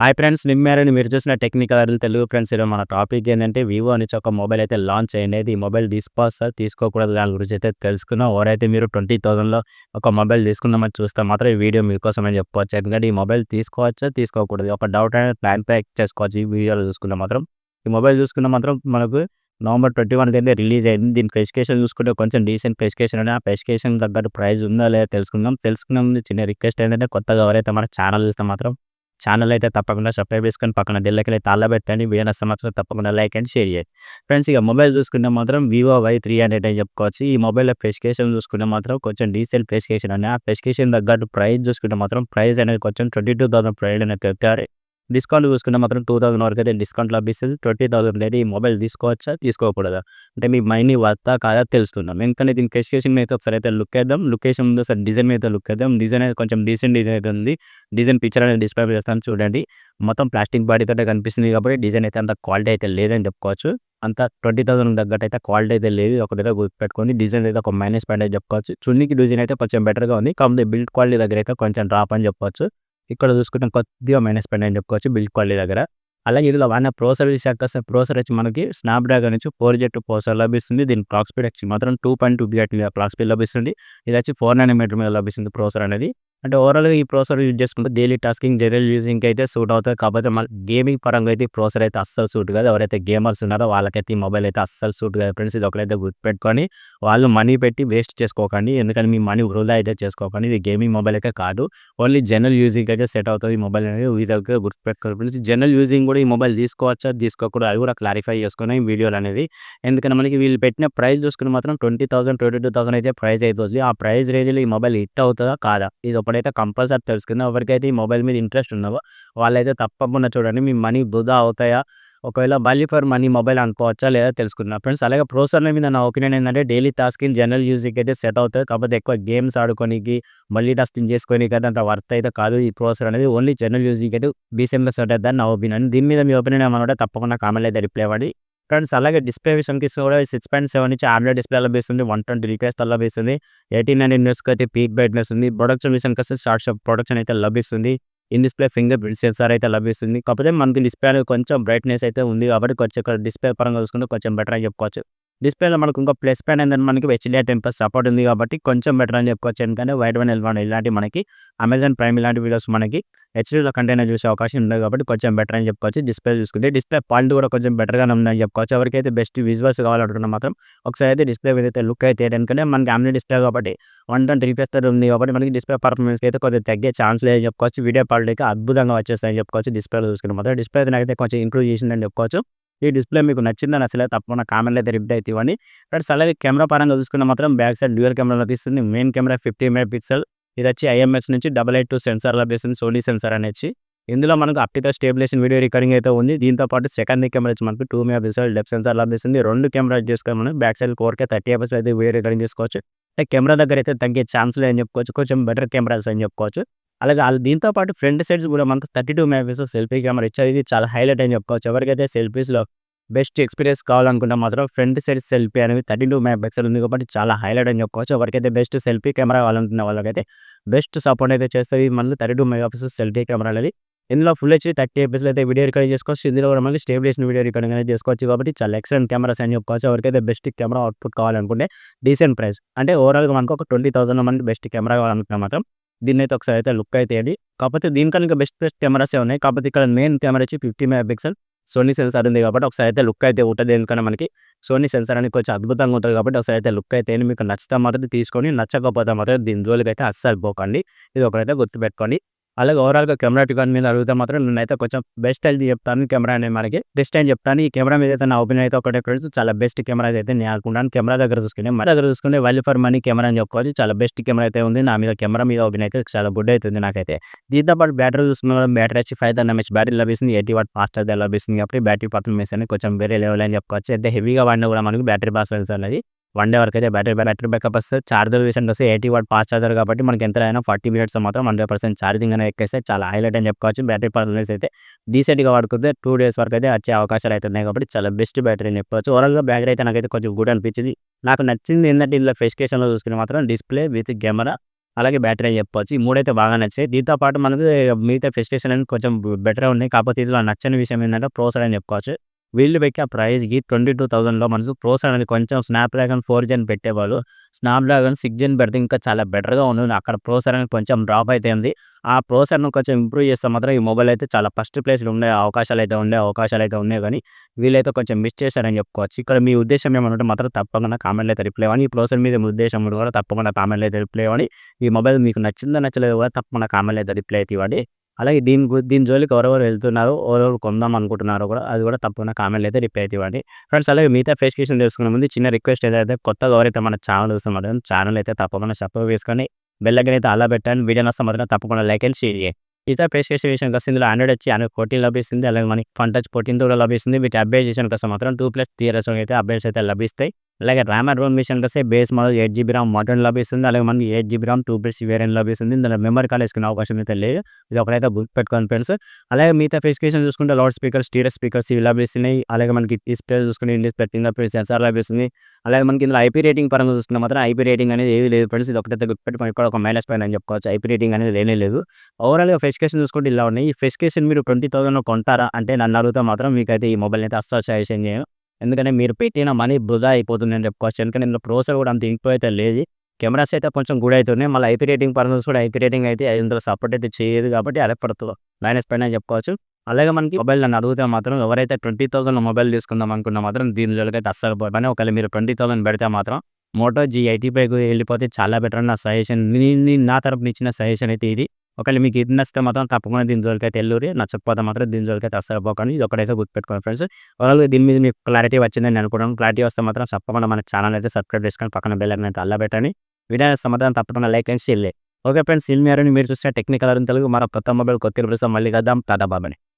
Hi friends, నిమ్మారని మీరు చూసిన technical Telugu friends. ఈరోజు మన టాపిక్ ఏంటంటే వివో నుంచి ఒక మొబైల్ అయితే లాంచ్ అయ్యింది. ఈ మొబైల్ తీసుకోవచ్చా తీసుకోకూడదు దాని గురించి అయితే తెలుసుకుందాం. ఎవరైతే మీరు 20,000లో ఒక మొబైల్ తీసుకుందామని చూస్తే మాత్రం ఈ వీడియో మీకోసం అని చెప్పుకోవచ్చు. ఎందుకంటే ఈ మొబైల్ తీసుకోవచ్చా తీసుకోకూడదు ఒక డౌట్ అనేది ప్లాన్ ప్యాక్ చేసుకోవచ్చు. ఈ వీడియోలో చూసుకుంటే మాత్రం ఈ మొబైల్ చూసుకుంటే మాత్రం మనకు నవంబర్ 21 అయితే రిలీజ్ అయింది. దీని స్పెసిఫికేషన్ చూసుకుంటే కొంచెం డీసెంట్ స్పెసిఫికేషన్ అని ఆ స్పెసిఫికేషన్ తగ్గట్టు ప్రైస్ ఉందా లేదా తెలుసుకుందాం ముందు చిన్న రిక్వెస్ట్ ఏంటంటే కొత్తగా ఎవరైతే మన ఛానల్ చూస్తే మాత్రం ఛానల్ అయితే తప్పకుండా సబ్స్క్రైబ్ చేసుకొని పక్కన బెల్ ఐకాన్ అయితే ఆల్లో పెట్టండి. వీడియో నచ్చితే మాత్రం తప్పకుండా లైక్ అండ్ షేర్ చేయండి. ఫ్రెండ్స్, ఇక మొబైల్ చూసుకుంటే మాత్రం వివో Y300 అని చెప్పుకోవచ్చు. ఈ మొబైల్ స్పెసిఫికేషన్ చూసుకుంటే మాత్రం కొంచెం డీసెంట్ స్పెసిఫికేషన్ అని ఆ స్పెసిఫికేషన్ తగ్గట్టు ప్రైస్ చూసుకుంటే మాత్రం ప్రైస్ అనేది కొంచెం 22,000 ప్రైస్ అనేది పెట్టారు. డిస్కౌంట్ చూసుకుంటే మాత్రం 2,000 వరకు అయితే డిస్కౌంట్ లభిస్తుంది. 20,000 అయితే ఈ మొబైల్ తీసుకోవచ్చా తీసుకోకూడదా అంటే మీ మనీ వర్తా కాదా తెలుసుకుందాం. ఎందుకంటే దీని స్పెసిఫికేషన్ అయితే ఒకసారి అయితే లుక్ వేద్దాం. లొకేషన్ ముందు ఒకసారి డిజైన్ అయితే లుక్ వేద్దాం. డిజైన్ అయితే కొంచెం డీసెంట్ డిజైన్ అయితే ఉంది. డిజైన్ పిక్చర్ అనేది డిస్ప్లే చేస్తాను చూడండి. మొత్తం ప్లాస్టిక్ బాడీ తోటే కనిపిస్తుంది కాబట్టి డిజైన్ అయితే అంత క్వాలిటీ అయితే లేదని చెప్పుకోవచ్చు. అంత 20,000 తగ్గట్టు అయితే క్వాలిటీ అయితే లేదు. ఒక దగ్గర గుర్తుపెట్టుకొని డిజైన్ అయితే ఒక మైనస్ పాయింట్ అయితే చెప్పుకోవచ్చు. చున్నీకి డిజైన్ అయితే కొంచెం బెటర్గా ఉంది. కాకపోతే బిల్డ్ క్వాలిటీ దగ్గర అయితే కొంచెం డ్రాప్ అని చెప్పొచ్చు. ఇక్కడ చూసుకుంటే కొద్దిగా మైనస్ పాయింట్ అని చెప్పుకోవచ్చు బిల్డ్ క్వాలిటీ దగ్గర. అలాగే ఇందులో వాడిన ప్రాసెసర్ విషయానికి వస్తే ప్రాసెసర్ వచ్చి మనకి స్నాప్‌డ్రాగన్ నుంచి 4 ప్రాసెసర్ లభిస్తుంది. దీని క్లాక్ స్పీడ్ వచ్చి మాత్రం 2.2 GHz మీద క్లాక్ స్పీడ్ లభిస్తుంది. ఇది వచ్చి 4 నానోమీటర్ మీద లభిస్తుంది ప్రాసెసర్ అనేది. అంటే ఓవరాల్‌గా ఈ ప్రాసెసర్ యూజ్ చేసుకుంటే డైలీ టాస్కింగ్, జనరల్ యూజింగ్‌కి అయితే సూట్ అవుతది. కాకపోతే మన గేమింగ్ పరంగా అయితే ఈ ప్రాసెసర్ అయితే అస్సలు సూట్ కాదు. ఎవరైతే గేమర్స్ ఉన్నారో వాళ్ళకైతే ఈ మొబైల్ అయితే అస్సలు సూట్ కాదు ఫ్రెండ్స్. ఇది ఒకటైతే గుర్తుపెట్టుకొని వాళ్ళు మనీ పెట్టి వేస్ట్ చేసుకోకండి. ఎందుకంటే మీ మనీ వృధా అయితే చేసుకోకండి. ఇది గేమింగ్ మొబైల్ అయితే కాదు. ఓన్లీ జనరల్ యూజింగ్‌కి అయితే సెట్ అవుతది ఈ మొబైల్ అనేది. ఇది దగ్గర గుర్తుపెట్టుకోవాలి ఫ్రెండ్స్. జనరల్ యూజింగ్ కూడా ఈ మొబైల్ తీసుకోవచ్చా తీసుకోకూడదా అది కూడా క్లారిఫై చేసుకొని ఈ వీడియోలో అనేది. ఎందుకంటే మనకి వీళ్ళు పెట్టిన ప్రైస్ చూసుకుంటే మాత్రం 20,000, 22,000 అయితే ప్రైస్ అయితది. ఆ ప్రైస్ రేంజ్‌లో ఈ మొబైల్ హిట్ అవుతదా కాదా ఇది ఒకటైతే కంపల్సరీ తెలుసుకుందాం. ఎవరికైతే ఈ మొబైల్ మీద ఇంట్రెస్ట్ ఉన్నదో వాళ్ళైతే తప్పకుండా చూడండి. మీ మనీ వృధా అవుతాయా, ఒకవేళ వాల్యూ ఫర్ మనీ మొబైల్ అనుకోవచ్చా లేదా తెలుసుకుందాం ఫ్రెండ్స్. అలాగే ప్రాసెసర్ మీద నా ఒపీనియన్ ఏంటంటే డైలీ టాస్కింగ్, జనరల్ యూజింగ్‌కి అయితే సెట్ అవుతది. కాకపోతే ఎక్కువ గేమ్స్ ఆడుకోనికి, మల్టీ టాస్కింగ్ చేసుకోనికి అయితే అంత వర్త్ అయితే కాదు ఈ ప్రాసెసర్ అనేది. ఓన్లీ జనరల్ యూజింగ్‌కి అయితే డీసెంట్‌గా సెట్ అవుతదని నా ఒపీనియన్. దీని మీద మీ ఒపీనియన్ ఏమన్నా ఉంటే తప్పకుండా కామెంట్‌లో అయితే రిప్లై ఇవ్వండి ఫ్రెండ్స్. అలాగే డిస్ప్లే విషయానికి కూడా 6.7 ఇంచ్ AMOLED డిస్ప్లే లభిస్తుంది. 120 IPS లభిస్తుంది. 1800 నిట్స్‌కి అయితే పీక్ బ్రైట్‌నెస్ ఉంది. ప్రొడక్షన్ విషయానికి వస్తే షార్ట్ ప్రొడక్షన్ అయితే లభిస్తుంది. In display finger print censor అయితే లభిస్తుంది. కాకపోతే మనకి డిస్ప్లే అనేది కొంచెం బ్రైట్‌నెస్ అయితే ఉంది కాబట్టి కొంచెం ఇక్కడ డిస్ప్లే పరంగా చూసుకుంటే కొంచెం బెటర్ అని చెప్పుకోవచ్చు. డిస్ప్లేలో మనకు ఇంకో ప్లస్ పాయింట్ ఏంటంటే మనకి HDR10+ సపోర్ట్ ఉంది కాబట్టి కొంచెం బెటర్ అని చెప్పుకోవచ్చు. ఎందుకంటే వైడ్ వన్ L1 ఇలాంటి మనకి అమెజాన్ ప్రైమ్ ఇలాంటి వీడియోస్ మనకి హెచ్‌డీలో కంటెంట్ చూసే అవకాశం ఉండదు కాబట్టి కొంచెం బెటర్ అని చెప్పుకోవచ్చు. డిస్ప్లే చూసుకుంటే డిస్ప్లే క్వాలిటీ కూడా కొంచెం బెటర్‌గానే ఉందని చెప్పుకోవచ్చు. ఎవరికైతే బెస్ట్ విజువల్స్ కావాలనుకుంటే మాత్రం ఒకసారి అయితే డిస్ప్లే మీద అయితే లుక్ అయితే ఎందుకంటే మనకి AMOLED డిస్ప్లే కాబట్టి 120 IPS ఉంది కాబట్టి మనకి డిస్ప్లే పర్ఫార్మెన్స్ అయితే కొద్దిగా తగ్గే ఛాన్స్ లేదని చెప్పుకోవచ్చు. వీడియో క్వాలిటీ అయితే అద్భుతంగా వచ్చేస్తాయని చెప్పుకోవచ్చు. డిస్ప్లేలో చూసుకుంటే మాత్రం డిస్ప్లే అయితే నాకైతే కొంచెం ఇంప్రూవ్ చేసిందని చెప్పుకోవచ్చు. ఈ డిస్ప్లే మీకు నచ్చిందా నచ్చలేదా తప్పకుండా కామెంట్‌లో అయితే రిప్లై అయితే ఇవ్వండి ఫ్రెండ్స్. అలాగే కెమెరా పరంగా చూసుకుంటే మాత్రం బ్యాక్ సైడ్ డ్యూయల్ కెమెరా లభిస్తుంది. Main camera 50 megapixel. ఇది వచ్చి IMX నుంచి 882 సెన్సార్ లభిస్తుంది. సోనీ సెన్సార్ అనేది ఇందులో మనకు ఆప్టికల్ స్టేబిలైజేషన్ వీడియో రికార్డింగ్ అయితే ఉంది. దీంతో పాటు సెకండరీ కెమెరా వచ్చి మనకు 2 మెగాపిక్సెల్ డెప్త్ సెన్సార్ లభిస్తుంది. 2 కెమెరా చేసుకొని మనం బ్యాక్ సైడ్ 4K 30 fps అయితే వీడియో రికార్డింగ్ చేసుకోవచ్చు. కెమెరా దగ్గర అయితే తగ్గే ఛాన్స్ లేదని చెప్పుకోవచ్చు. కొంచెం బెటర్ కెమెరాస్ అని చెప్పుకోవచ్చు. అలాగే దీంతో పాటు ఫ్రంట్ సైడ్స్ కూడా మనకు 32 మెగాపిక్సెల్ సెల్ఫీ కెమెరా ఇచ్చారు. ఇది చాలా హైలైట్ అని చెప్పుకోవచ్చు. ఎవరికైతే సెల్ఫీస్‌లో బెస్ట్ ఎక్స్‌పీరియన్స్ కావాలనుకుంటే మాత్రం ఫ్రంట్ సైడ్ సెల్ఫీ అనేది 32 మెగాపిక్సెల్ ఉంది కాబట్టి చాలా హైలైట్ అని చెప్పుకోవచ్చు. ఎవరికైతే బెస్ట్ సెల్ఫీ కెమెరా కావాలనుకున్న వాళ్ళకైతే బెస్ట్ సపోర్ట్ అయితే చేస్తది. మళ్ళీ 32 మెగాపిక్సెల్ సెల్ఫీ కెమెరా అనేది. ఇందులో ఫుల్ హెచ్‌డీ 30 fpsలో అయితే వీడియో రికార్డింగ్ చేసుకోవచ్చు. ఇందులో కూడా మళ్ళీ స్టేబిలైజేషన్ వీడియో రికార్డింగ్ అనేది చేసుకోవచ్చు కాబట్టి చాలా ఎక్సలెంట్ కెమెరాస్ అని చెప్పుకోవచ్చు. ఎవరికైతే బెస్ట్ కెమెరా అవుట్‌పుట్ కావాలనుకుంటే డీసెంట్ ప్రైస్ అంటే ఓవరాల్‌గా మనకు ఒక 20,000లో మనకి బెస్ట్ కెమెరా కావాలనుకున్నా మాత్రం దీన్నైతే ఒకసారి అయితే లుక్ అయితే ఇయ్యండి. కాకపోతే దీనికన్నా ఇంకా బెస్ట్ కెమెరాసే ఉన్నాయి. కాకపోతే ఇక్కడ మెయిన్ కెమెరా వచ్చి 50 మెగాపిక్సెల్ సోనీ సెన్సార్ ఉంది కాబట్టి ఒకసారి అయితే లుక్ అయితే ఉంటది. ఎందుకంటే మనకి సోనీ సెన్సార్ అనేది కొంచెం అద్భుతంగా ఉంటది కాబట్టి ఒకసారి అయితే లుక్ అయితే మీకు నచ్చితే మాత్రం తీసుకొని, నచ్చకపోతే మాత్రం దీని జోలికైతే అస్సలు పోకండి. ఇది ఒకటైతే గుర్తుపెట్టుకోండి. అలాగే ఓవరాల్‌గా కెమెరా రికార్డ్ మీద అడిగితే మాత్రం నేనైతే కొంచెం బెస్ట్ అయితే చెప్తాను. కెమెరా అనేది మనకి బెస్ట్ అని చెప్తాను. ఈ కెమెరా మీద అయితే నా ఒపీనియన్ అయితే ఒకటే ఫ్రెండ్స్, చాలా బెస్ట్ కెమెరా అయితే నేను అనుకుంటాను. కెమెరా దగ్గర చూసుకుంటే వాల్యూ ఫర్ మనీ కెమెరా అని చెప్పుకోవచ్చు. చాలా బెస్ట్ కెమెరా అయితే ఉంది. నా మీద కెమెరా మీద ఒపీనియన్ అయితే చాలా గుడ్ అయితుంది నాకైతే. దీంతో పాటు బ్యాటరీ చూసుకున్న బ్యాటరీ వచ్చి 5000 mAh బ్యాటరీ లభిస్తుంది. 80 వాట్ ఫాస్ట్ ఛార్జర్ లభిస్తుంది కాబట్టి బ్యాటరీ పర్ఫార్మెన్స్ అనేది కొంచెం వేరే లెవెల్ అని చెప్పుకోవచ్చు. అయితే హెవీగా వాడినా కూడా మనకు బ్యాటరీ పర్ఫార్మెన్స్ అనేది 1 డే వరకు అయితే బ్యాటరీ బ్యాకప్ వస్తది. ఛార్జర్ విషయానికి వస్తే 80 వాట్ ఫాస్ట్ ఛార్జర్ కాబట్టి మనకి ఎంతైనా 40 మినిట్స్‌లో మాత్రం 100% ఛార్జింగ్ అనేది ఎక్కేస్తే చాలా హైలైట్ అని చెప్పుకోవచ్చు. బ్యాటరీ పర్ఫార్మెన్స్ అయితే డీసెంట్‌గా వాడుకుంటే 2 డేస్ వరకు అయితే వచ్చే అవకాశాలు అయితే ఉన్నాయి కాబట్టి చాలా బెస్ట్ బ్యాటరీ అని చెప్పుకోవచ్చు. ఓవరాల్‌గా బ్యాటరీ అయితే నాకైతే కొంచెం గుడ్ అనిపించింది. నాకు నచ్చింది ఏంటంటే ఇందులో స్పెసిఫికేషన్‌లో చూసుకుంటే మాత్రం డిస్ప్లే విత్ కెమెరా అలాగే బ్యాటరీ అని చెప్పుకోవచ్చు. ఈ 3 అయితే బాగా నచ్చాయి. దీంతో పాటు మనకు మిగతా స్పెసిఫికేషన్ అన్ని కొంచెం బెటరే ఉన్నాయి. కాకపోతే ఇందులో నచ్చని విషయం ఏంటంటే ప్రాసెసర్ అని చెప్పుకోవచ్చు. వీళ్ళు పెట్టే ప్రైస్‌కి 22,000లో మనకు ప్రాసెసర్ అనేది కొంచెం స్నాప్‌డ్రాగన్ 4 జెన్ పెట్టేవాళ్ళు. స్నాప్‌డ్రాగన్ 6 జెన్ పెడితే ఇంకా చాలా బెటర్‌గా ఉండును. అక్కడ ప్రాసెసర్ అనేది కొంచెం డ్రాప్ అయితే ఉంది. ఆ ప్రాసెసర్‌ను కొంచెం ఇంప్రూవ్ చేస్తే మాత్రం ఈ మొబైల్ అయితే చాలా ఫస్ట్ ప్లేస్‌లో ఉండే అవకాశాలైతే ఉన్నాయి గానీ, వీళ్ళైతే కొంచెం మిస్ చేశారని చెప్పుకోవచ్చు. ఇక్కడ మీ ఉద్దేశ్యం ఏమైనా ఉంటే మాత్రం తప్పకుండా కామెంట్‌లో అయితే రిప్లై ఇవ్వండి. ఈ ప్రాసెసర్ మీద మీ ఉద్దేశం కూడా తప్పకుండా కామెంట్‌లో అయితే రిప్లై ఇవ్వండి. ఈ మొబైల్ మీకు నచ్చిందో నచ్చలేదో కూడా తప్పకుండా కామెంట్‌లో అయితే రిప్లై అయితే ఇవ్వండి. అలాగే దీని జోలికి ఎవరెవరు వెళ్తున్నారో, ఎవరెవరు కొందాం అనుకుంటున్నారో కూడా అది కూడా తప్పకుండా కామెంట్‌లో అయితే రిప్లై అయితే ఇవ్వండి. ఫ్రెండ్స్ అలాగే మిగతా స్పెసిఫికేషన్ తెలుసుకునే ముందు చిన్న రిక్వెస్ట్ ఏదైతే కొత్తగా ఎవరైతే మన ఛానల్ చూస్తున్నారో ఛానల్ అయితే తప్పకుండా సబ్స్క్రైబ్ చేసుకొని బెల్ ఐకాన్ అయితే అలా పెట్టండి. వీడియో నచ్చితే మాత్రం తప్పకుండా లైక్ అండ్ షేర్ చేయండి. ఇతర స్పెసిఫికేషన్ విషయానికొస్తే ఇందులో ఆండ్రాయిడ్ వచ్చి ఆండ్రాయిడ్ 14 లభిస్తుంది. అలాగే మనకి ఫన్ టచ్ 14 కూడా లభిస్తుంది. వీటి అప్డేట్ విషయానికొస్తే మాత్రం 2+3 ఇయర్స్ అయితే అప్డేట్స్ అయితే లభిస్తాయి. అలాగే ర్యామ్ అండ్ రోమ్ విషయానికొస్తే base model 8 GB RAM model లభిస్తుంది. అలాగే మనకి 8 జీబీ ర్యామ్ 2+ వేరియంట్ లభిస్తుంది. ఇందులో మెమరీ కార్డ్ వేసుకునే అవకాశం అయితే లేదు. ఇది ఒకటైతే గుర్తుపెట్టుకోండి ఫ్రెండ్స్. అలాగే మిగతా స్పెసిఫికేషన్ చూసుకుంటే లౌడ్ స్పీకర్, స్టీరియో స్పీకర్స్ ఇవి లభిస్తున్నాయి. అలాగే మనకి డిస్ప్లే చూసుకుంటే in display finger print censor లభిస్తుంది. అలాగే మనకి ఇందులో ఐపీ రేటింగ్ పరంగా చూసుకుంటే మాత్రం ఐపీ రేటింగ్ అనేది ఏది లేదు ఫ్రెండ్స్. ఇది ఒకటైతే గుర్తుపెట్టుకొని ఇక్కడ ఒక మైనస్ పాయింట్ అని చెప్పుకోవచ్చు. ఐపీ రేటింగ్ అనేది లేనే లేదు. ఓవరాల్‌గా స్పెసిఫికేషన్ చూసుకుంటే ఇలా ఉన్నాయి. ఈ స్పెసిఫికేషన్ మీరు 20,000లో కొంటారా అంటే నన్ను అడిగితే మాత్రం మీకైతే ఈ మొబైల్‌ని అయితే అస్సలు సజెషన్ చేయను. ఎందుకంటే మీరు పెట్టిన మనీ వృధా అయిపోతుందని చెప్పుకోవచ్చు. ఎందుకంటే ఇందులో ప్రాసెసర్ కూడా అంత ఇంప్రూవ్ అయితే లేదు. కెమెరాస్ అయితే కొంచెం గుడ్ అయితున్నాయి. మళ్ళీ ఐపీ రేటింగ్ పరంగా కూడా ఐపీ రేటింగ్ అయితే ఇందులో సపోర్ట్ అయితే చేయదు కాబట్టి అదొకటి మైనస్ పాయింట్ అని చెప్పుకోవచ్చు. అలాగే మనకి మొబైల్ నన్ను అడిగితే మాత్రం ఎవరైతే 20,000లో మొబైల్ తీసుకుందాం అనుకున్నా మాత్రం దీని జోలికైతే అస్సలు పోకండి. ఒకవేళ మీరు 20,000 పెడితే మాత్రం మోటో G85కి వెళ్ళిపోతే చాలా బెటర్ అని నా సజెషన్. నా తరపున ఇచ్చిన సజెషన్ అయితే ఇది. ఒకవేళ మీకు ఇది నచ్చితే మాత్రం తప్పకుండా దీని జోలికైతే ఎళ్ళుర్రి. నచ్చకపోతే మాత్రం దీని జోలికైతే అస్సలు పోకండి. ఇది ఒకటైతే గుర్తుపెట్టుకోండి ఫ్రెండ్స్. ఓవరాల్‌గా దీని మీద మీకు క్లారిటీ వచ్చిందని నేను అనుకుంటున్నాను. క్లారిటీ వస్తే మాత్రం తప్పకుండా మన ఛానల్ అయితే సబ్స్క్రైబ్ చేసుకొని పక్కన బెల్ ఐకాన్ అయితే అల్లా పెట్టండి. వీడియో నచ్చితే మాత్రం తప్పకుండా లైక్ అండ్ షేర్ చేయండి. ఓకే ఫ్రెండ్స్, మీరు చూసిన టెక్నికల్ అరుణ్ తెలుగు మరో కొత్త మొబైల్ కొత్త మళ్ళీ కలుద్దాం. టాటా బాయ్.